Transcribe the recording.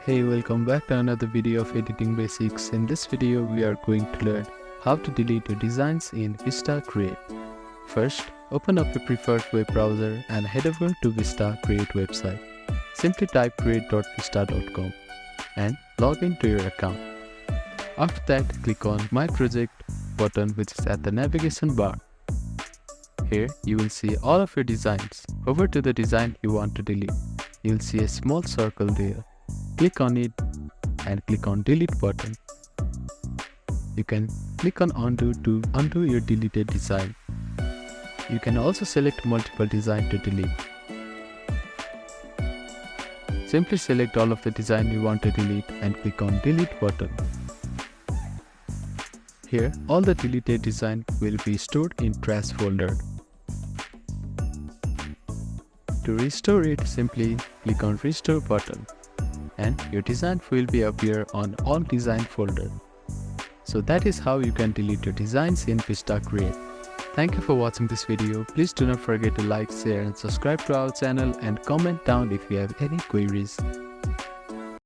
Hey, welcome back to another video of editing basics. In this video we are going to learn how to delete your designs in VistaCreate. First, open up your preferred web browser and head over to VistaCreate website. Simply type create.vista.com and log into your account. After that, click on My Project button, which is at the navigation bar. Here you will see all of your designs. Over to the design you want to delete. You will see a small circle there. Click on it and click on Delete button. You can click on Undo to undo your deleted design. You can also select multiple designs to delete. Simply select all of the design you want to delete and click on Delete button. Here, all the deleted design will be stored in trash folder. To restore it, simply click on Restore button and your design will be appear on all design folder. So that is how you can delete your designs in VistaCreate. Thank you for watching this video. Please do not forget to like, share and subscribe to our channel and comment down if you have any queries.